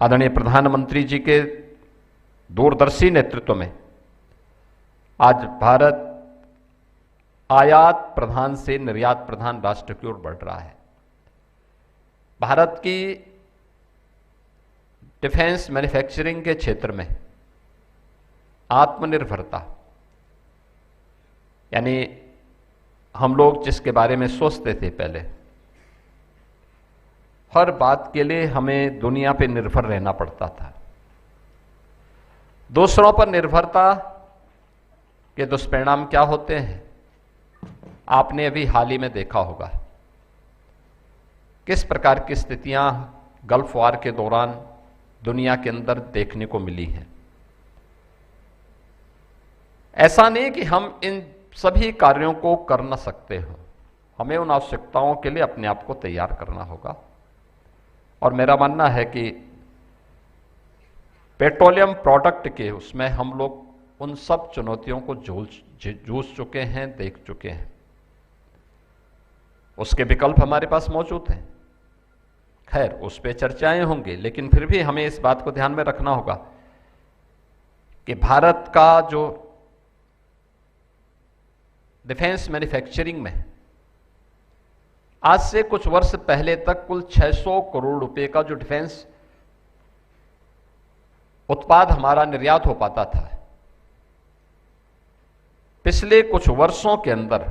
आदरणीय प्रधानमंत्री जी के दूरदर्शी नेतृत्व में आज भारत आयात प्रधान से निर्यात प्रधान राष्ट्र की ओर बढ़ रहा है। भारत की डिफेंस मैन्युफैक्चरिंग के क्षेत्र में आत्मनिर्भरता, यानी हम लोग जिसके बारे में सोचते थे पहले, हर बात के लिए हमें दुनिया पे निर्भर रहना पड़ता था। दूसरों पर निर्भरता के दुष्परिणाम क्या होते हैं आपने अभी हाल ही में देखा होगा। किस प्रकार की स्थितियां गल्फ वार के दौरान दुनिया के अंदर देखने को मिली हैं। ऐसा नहीं कि हम इन सभी कार्यों को कर न सकते हो, हमें उन आवश्यकताओं के लिए अपने आप को तैयार करना होगा। और मेरा मानना है कि पेट्रोलियम प्रोडक्ट के उसमें हम लोग उन सब चुनौतियों को जूझ चुके हैं, देख चुके हैं। उसके विकल्प हमारे पास मौजूद हैं। खैर, उस पर चर्चाएं होंगी, लेकिन फिर भी हमें इस बात को ध्यान में रखना होगा कि भारत का जो डिफेंस मैन्युफैक्चरिंग में आज से कुछ वर्ष पहले तक कुल 600 करोड़ रुपए का जो डिफेंस उत्पाद हमारा निर्यात हो पाता था, पिछले कुछ वर्षों के अंदर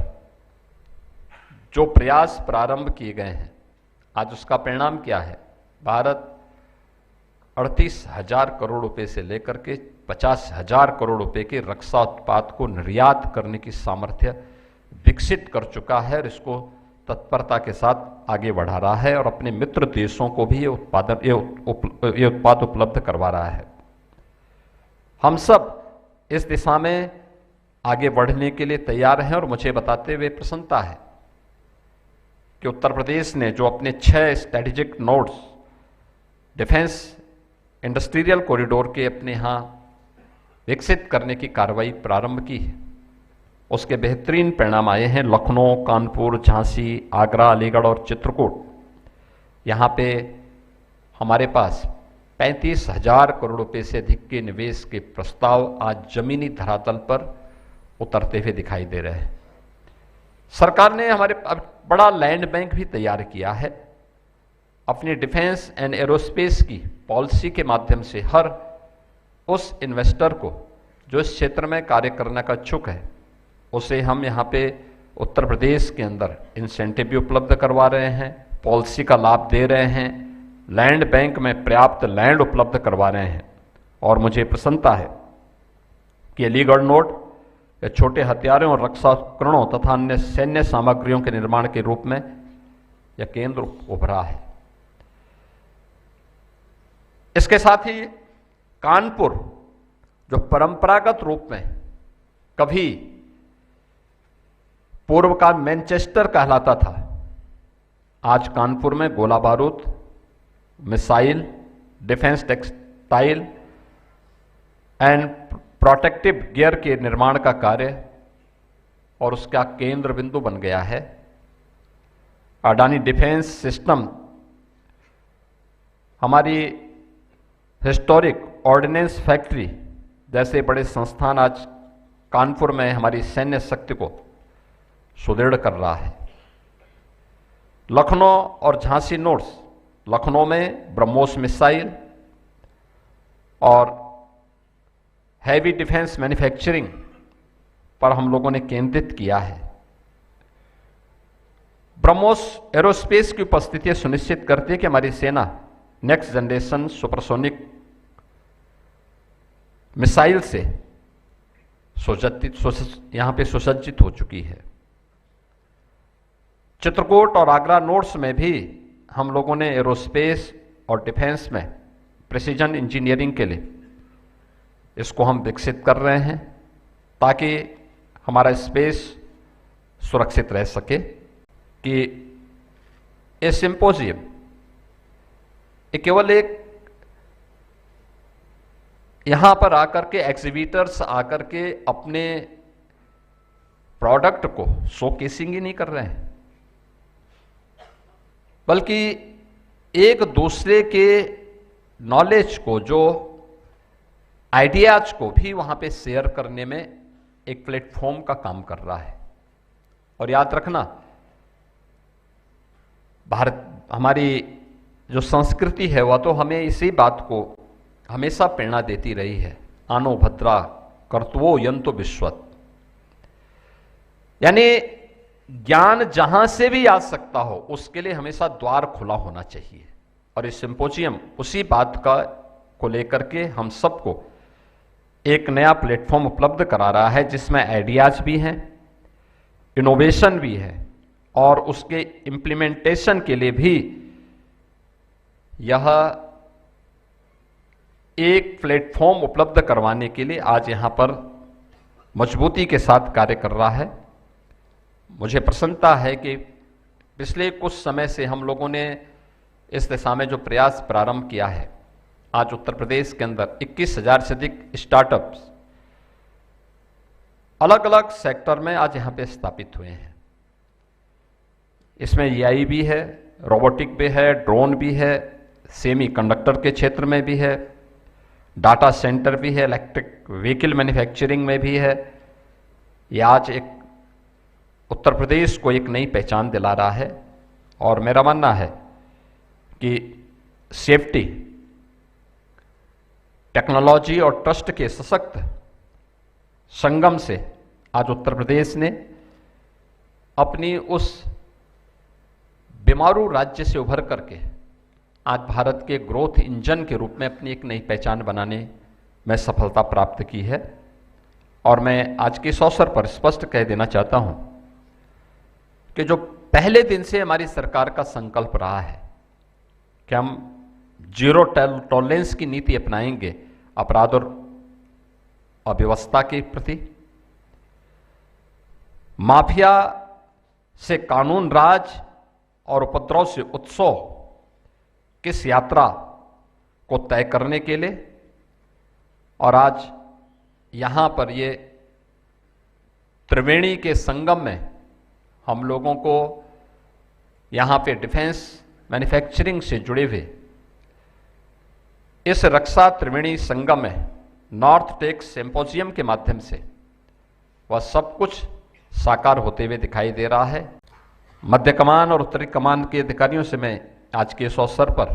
जो प्रयास प्रारंभ किए गए हैं, आज उसका परिणाम क्या है। भारत 38,000 करोड़ रुपए से लेकर के 50,000 करोड़ रुपए के रक्षा उत्पाद को निर्यात करने की सामर्थ्य विकसित कर चुका है और इसको तत्परता के साथ आगे बढ़ा रहा है और अपने मित्र देशों को भी ये उत्पाद उपलब्ध करवा रहा है। हम सब इस दिशा में आगे बढ़ने के लिए तैयार हैं और मुझे बताते हुए प्रसन्नता है कि उत्तर प्रदेश ने जो अपने 6 strategic nodes defence industrial corridor के अपने यहाँ विकसित करने की कार्रवाई प्रारंभ की है, उसके बेहतरीन परिणाम आए हैं। लखनऊ, कानपुर, झांसी, आगरा, अलीगढ़ और चित्रकूट, यहाँ पे हमारे पास 35,000 करोड़ रुपए से अधिक के निवेश के प्रस्ताव आज जमीनी धरातल पर उतरते हुए दिखाई दे रहे हैं। सरकार ने हमारे बड़ा लैंड बैंक भी तैयार किया है। अपनी डिफेंस एंड एरोस्पेस की पॉलिसी के माध्यम से हर उस इन्वेस्टर को जो इस क्षेत्र में कार्य करने का इच्छुक है, उसे हम यहाँ पे उत्तर प्रदेश के अंदर इंसेंटिव भी उपलब्ध करवा रहे हैं, पॉलिसी का लाभ दे रहे हैं, लैंड बैंक में पर्याप्त लैंड उपलब्ध करवा रहे हैं। और मुझे प्रसन्नता है कि अलीगढ़ नोड छोटे हथियारों और रक्षा उपकरणों तथा अन्य सैन्य सामग्रियों के निर्माण के रूप में यह केंद्र उभरा है। इसके साथ ही कानपुर, जो परंपरागत रूप में कभी पूर्व का मैनचेस्टर कहलाता था, आज कानपुर में गोला बारूद, missile, defence textile and protective gear के निर्माण का कार्य और उसका केंद्र बिंदु बन गया है। अडानी डिफेंस सिस्टम हमारी हिस्टोरिक ऑर्डिनेंस फैक्ट्री जैसे बड़े संस्थान आज कानपुर में हमारी सैन्य शक्ति को सुदृढ़ कर रहा है। लखनऊ और झांसी नोड्स, लखनऊ में ब्रह्मोस मिसाइल और हैवी डिफेंस मैन्युफैक्चरिंग पर हम लोगों ने केंद्रित किया है। ब्रह्मोस एरोस्पेस की उपस्थिति सुनिश्चित करती है कि हमारी सेना नेक्स्ट जनरेशन सुपरसोनिक मिसाइल से यहां पे सुसज्जित हो चुकी है। चित्रकूट और आगरा नोड्स में भी हम लोगों ने एरोस्पेस और डिफेंस में प्रिसीजन इंजीनियरिंग के लिए इसको हम विकसित कर रहे हैं ताकि हमारा स्पेस सुरक्षित रह सके। कि ये सिंपोजियम केवल एक यहां पर आकर के एग्जीबिटर्स आकर के अपने प्रोडक्ट को शोकेसिंग ही नहीं कर रहे हैं, बल्कि एक दूसरे के नॉलेज को, जो आइडियाज को भी वहां पे शेयर करने में एक प्लेटफॉर्म का काम कर रहा है। और याद रखना, भारत, हमारी जो संस्कृति है वह तो हमें इसी बात को हमेशा प्रेरणा देती रही है, आनो भद्रा कर्तवो यंतो विश्वत, यानी ज्ञान जहां से भी आ सकता हो उसके लिए हमेशा द्वार खुला होना चाहिए। और ये सिंपोजियम उसी बात का को लेकर के हम सबको एक नया प्लेटफॉर्म उपलब्ध करा रहा है, जिसमें आइडियाज भी हैं, इनोवेशन भी है, और उसके इम्प्लीमेंटेशन के लिए भी यह एक प्लेटफॉर्म उपलब्ध करवाने के लिए आज यहां पर मजबूती के साथ कार्य कर रहा है। मुझे प्रसन्नता है कि पिछले कुछ समय से हम लोगों ने इस दिशा में जो प्रयास प्रारंभ किया है, आज उत्तर प्रदेश के अंदर 21,000 से अधिक स्टार्टअप्स अलग अलग सेक्टर में आज यहां पे स्थापित हुए हैं। इसमें एआई भी है, रोबोटिक भी है, ड्रोन भी है, सेमी कंडक्टर के क्षेत्र में भी है, डाटा सेंटर भी है, इलेक्ट्रिक व्हीकल मैन्युफैक्चरिंग में भी है। यह आज एक उत्तर प्रदेश को एक नई पहचान दिला रहा है। और मेरा मानना है कि सेफ्टी, टेक्नोलॉजी और ट्रस्ट के सशक्त संगम से आज उत्तर प्रदेश ने अपनी उस बीमारू राज्य से उभर करके आज भारत के ग्रोथ इंजन के रूप में अपनी एक नई पहचान बनाने में सफलता प्राप्त की है। और मैं आज के इस अवसर पर स्पष्ट कह देना चाहता हूं कि जो पहले दिन से हमारी सरकार का संकल्प रहा है कि हम जीरो टॉलरेंस की नीति अपनाएंगे अपराध और अव्यवस्था के प्रति, माफिया से कानून राज और उपद्रव से उत्सव किस यात्रा को तय करने के लिए। और आज यहां पर ये त्रिवेणी के संगम में हम लोगों को यहां पे डिफेंस मैन्युफैक्चरिंग से जुड़े हुए इस रक्षा त्रिवेणी संगम में नॉर्थ टेक सिंपोजियम के माध्यम से वह सब कुछ साकार होते हुए दिखाई दे रहा है। मध्य कमान और उत्तरी कमान के अधिकारियों से मैं आज के इस अवसर पर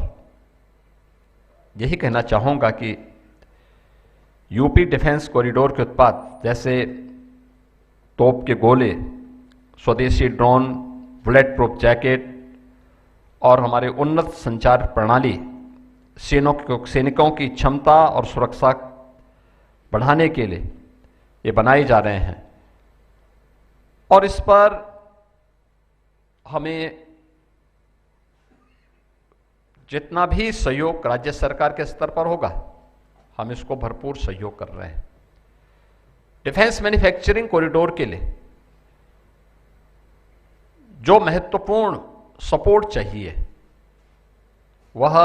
यही कहना चाहूंगा कि यूपी डिफेंस कॉरिडोर के उत्पाद जैसे तोप के गोले, स्वदेशी ड्रोन, बुलेट प्रूफ जैकेट और हमारे उन्नत संचार प्रणाली सैनिकों की क्षमता और सुरक्षा बढ़ाने के लिए ये बनाए जा रहे हैं। और इस पर हमें जितना भी सहयोग राज्य सरकार के स्तर पर होगा, हम इसको भरपूर सहयोग कर रहे हैं। डिफेंस मैन्युफैक्चरिंग कॉरिडोर के लिए जो महत्वपूर्ण सपोर्ट चाहिए वह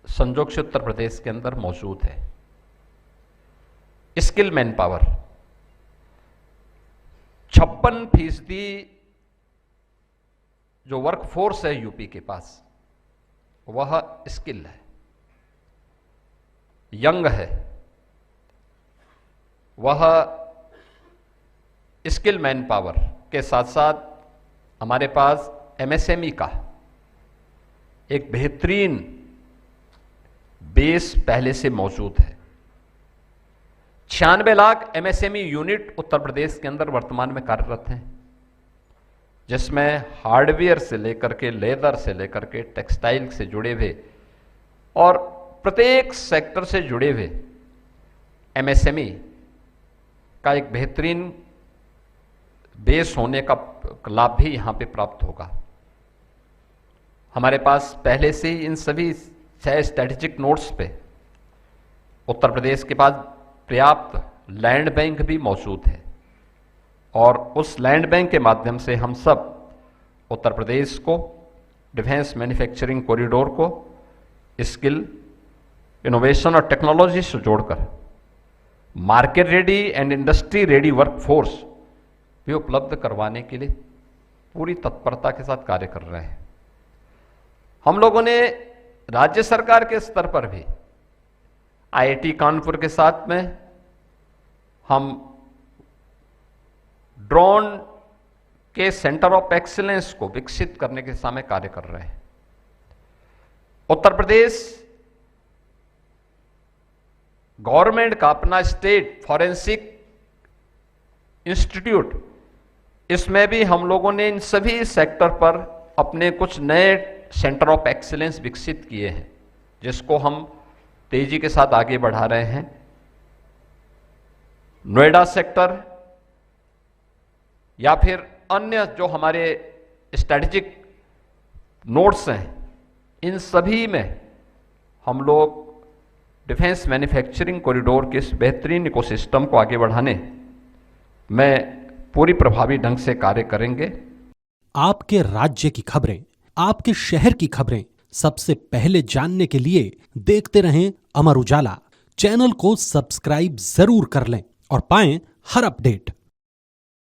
संजोग से उत्तर प्रदेश के अंदर मौजूद है। स्किल मैन पावर 56% जो वर्कफोर्स है यूपी के पास वह स्किल है, यंग है। वह स्किल मैन पावर के साथ साथ हमारे पास एमएसएमई का एक बेहतरीन बेस पहले से मौजूद है। 96 लाख एमएसएमई यूनिट उत्तर प्रदेश के अंदर वर्तमान में कार्यरत हैं, जिसमें हार्डवेयर से लेकर के लेदर से लेकर के टेक्सटाइल से जुड़े हुए और प्रत्येक सेक्टर से जुड़े हुए एमएसएमई का एक बेहतरीन बेस होने का लाभ भी यहां पे प्राप्त होगा। हमारे पास पहले से ही इन सभी 6 स्ट्रेटेजिक नोड्स पे उत्तर प्रदेश के पास पर्याप्त लैंड बैंक भी मौजूद है और उस लैंड बैंक के माध्यम से हम सब उत्तर प्रदेश को डिफेंस मैन्युफैक्चरिंग कॉरिडोर को स्किल, इनोवेशन और टेक्नोलॉजी से जोड़कर market ready and industry ready workforce भी उपलब्ध करवाने के लिए पूरी तत्परता के साथ कार्य कर रहे हैं। हम लोगों ने राज्य सरकार के स्तर पर भी आईआईटी कानपुर के साथ में हम ड्रोन के सेंटर ऑफ एक्सीलेंस को विकसित करने के दिशा में कार्य कर रहे हैं। उत्तर प्रदेश गवर्नमेंट का अपना स्टेट फॉरेंसिक इंस्टीट्यूट, इसमें भी हम लोगों ने इन सभी सेक्टर पर अपने कुछ नए सेंटर ऑफ एक्सीलेंस विकसित किए हैं, जिसको हम तेजी के साथ आगे बढ़ा रहे हैं। नोएडा सेक्टर या फिर अन्य जो हमारे स्ट्रेटेजिक नोड्स हैं, इन सभी में हम लोग डिफेंस मैन्युफैक्चरिंग कॉरिडोर के इस बेहतरीन इकोसिस्टम को आगे बढ़ाने में पूरी प्रभावी ढंग से कार्य करेंगे। आपके राज्य की खबरें, आपके शहर की खबरें सबसे पहले जानने के लिए देखते रहें अमर उजाला। चैनल को सब्सक्राइब जरूर कर लें और पाएं हर अपडेट।